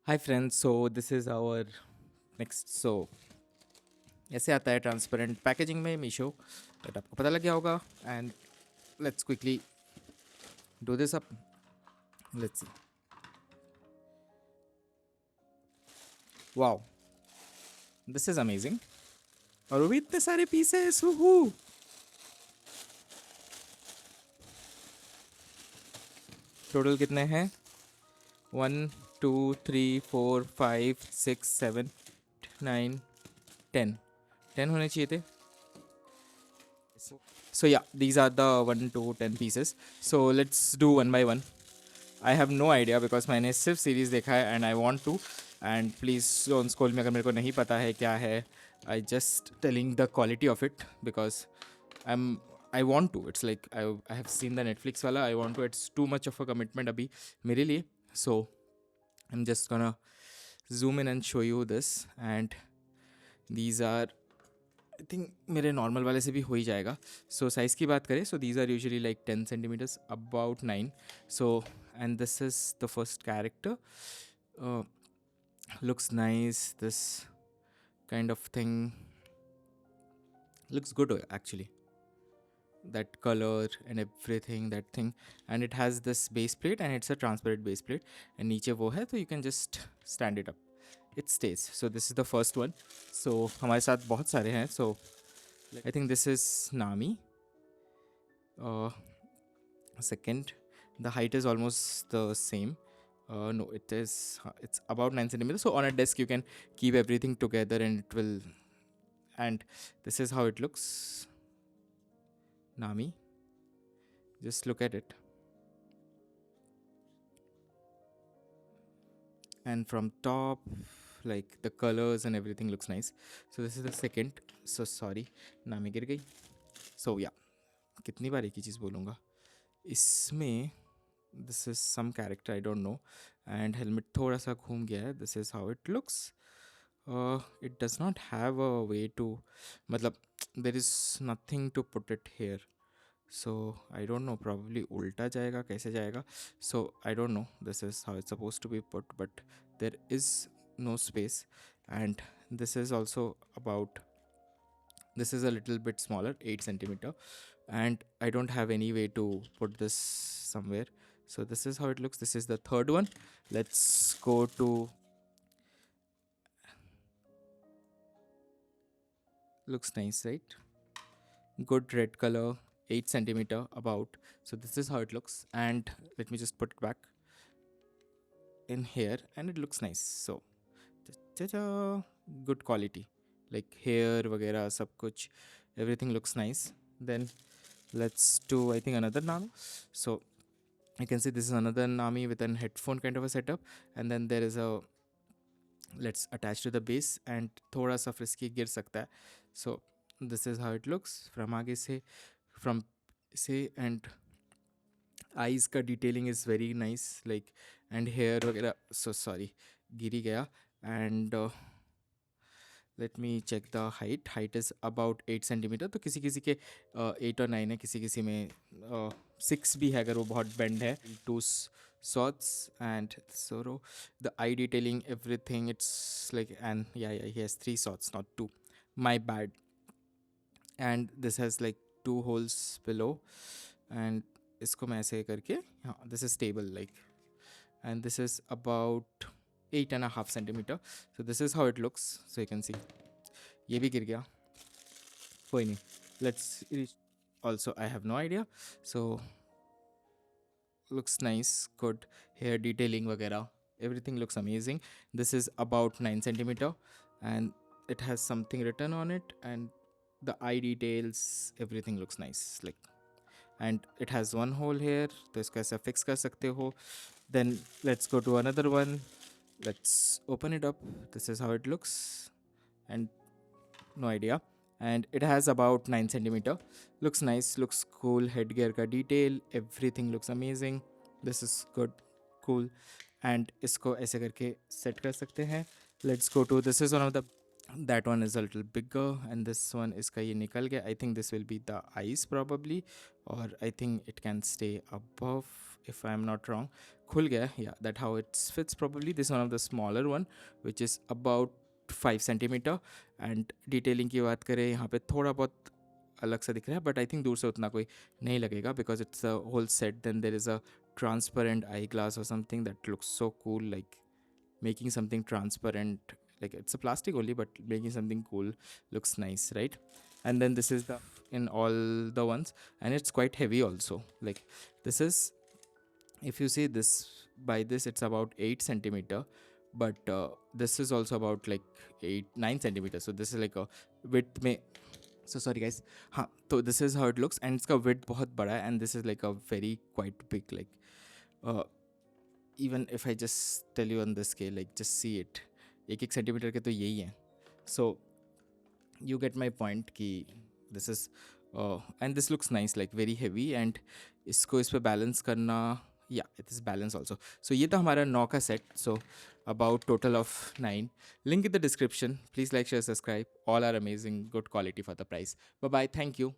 Hi friends, so this is our next. So ऐसे आता है ट्रांसपेरेंट पैकेजिंग में मीशो, बट आपको पता लग गया होगा. And let's quickly do this up. Let's see. Wow, this is amazing. और वो भी इतने सारे पीसेस. टोटल कितने हैं? 1 2 3 4 5 6 7 9 10 होने चाहिए थे. So yeah, these are the 1 to 10 pieces. So let's do one by one. I have no idea because मैंने सिर्फ सीरीज देखा है and I want to. And please don't scold me अगर मेरे को नहीं पता है क्या है. I just telling the quality of it because I want to. It's like I have seen the Netflix वाला. I want to. It's too much of a commitment अभी मेरे लिए. So I'm just gonna zoom in and show you this. And these are, I think मेरे normal वाले से भी हो ही जाएगा. सो साइज़ की बात करें, so these are usually like 10 centimetres, about 9. So and this is the first character. Looks nice. This kind of thing looks good actually. That color and everything, that thing. And it has this base plate and it's a transparent base plate. And नीचे वो है तो you can just stand it up. It stays. So this is the first one. So हमारे साथ बहुत सारे हैं. So I think this is Nami. Second, the height is almost the same. No, it's about 9 centimeters. So on a desk you can keep everything together and it will. And this is how it looks. Nami, just look at it. And from top, like the colors and everything looks nice. So this is the second. So sorry, Nami गिर गई. So yeah, कितनी बार एक ही चीज़ बोलूँगा. इसमें this is some character, I don't know. And helmet थोड़ा सा घूम गया है. This is how it looks. It does not have a way to, मतलब there is nothing to put it here. So I don't know, probably उल्टा जाएगा, कैसे जाएगा. So I don't know, this is how it's supposed to be put, but there is no space. And this is also about, this is a little bit smaller, 8 centimeter, and I don't have any way to put this somewhere. So this is how it looks. This is the third one. Let's go to, looks nice, right? Good red color, 8 centimeter about. So this is how it looks. And let me just put it back in here and it looks nice. So good quality, like hair वगैरह सब कुछ, everything looks nice. Then let's do, I think, another Nami. So you can see this is another Nami with an headphone kind of a setup. And then there is a, let's attach to the base and थोड़ा सा frisky गिर सकता है. So this is how it looks from आगे से, from से. And eyes का detailing is very nice, like, and hair वगैरह. So sorry, गिरी गया. And let me check the height. Height is about 8 centimeter. तो किसी किसी के 8 और 9 है, किसी किसी में 6 भी है अगर वो बहुत bend है. 2 shots. And so the eye detailing, everything, it's like, and yeah, he has 3 shots, not 2. My bad. And this has like 2 holes below. And इसको मैं ऐसे करके, हाँ, this is stable, like. And this is about 8.5 centimeter. So this is how it looks. So you can see ये भी गिर गया, कोई नहीं. Let's also, I have no idea. So looks nice, good hair detailing वगैरह, everything looks amazing. This is about 9 centimeter and it has something written on it. And the eye details, everything looks nice, like. And it has one hole here, तो इसको ऐसा fix कर सकते हो. Then let's go to another one. Let's open it up. This is how it looks. And no idea. And it has about 9 centimeter. Looks nice, looks cool. Headgear ka detail, everything looks amazing. This is good, cool. And इसको ऐसे करके set कर सकते हैं. Let's go to, this is one of the, that one is a little bigger. And this one इसका ये निकल गया. I think this will be the eyes probably, or I think it can stay above if I'm not wrong. खुल गया. Yeah, that how it fits probably. This is one of the smaller one which is about 5 centimeter. And detailing की बात करें यहाँ पे थोड़ा बहुत अलग सा दिख रहा है, बट आई थिंक दूर से उतना कोई नहीं लगेगा because it's a whole set. Then there is a transparent eyeglass or something that looks so cool, like making something transparent, like it's a plastic only but making something cool looks nice, right? And then this is the in all the ones, and it's quite heavy also. Like this is, if you see this, by this it's about 8 centimeter, but this is also about like 8-9 centimeters. So this is like a width में, so sorry guys. हाँ, तो this is how it looks, and इसका width बहुत बड़ा है, and this is like a very quite big, like even if I just tell you on this scale, like just see it, 1-1 centimeter के तो यही है. So you get my point कि this is and this looks nice, like very heavy, and इसको इस पे balance करना, yeah, it is balance also. So ये तो हमारा 9 का set. So about total of 9. Link in the description. Please like, share, subscribe. All are amazing, good quality for the price. Bye bye. Thank you.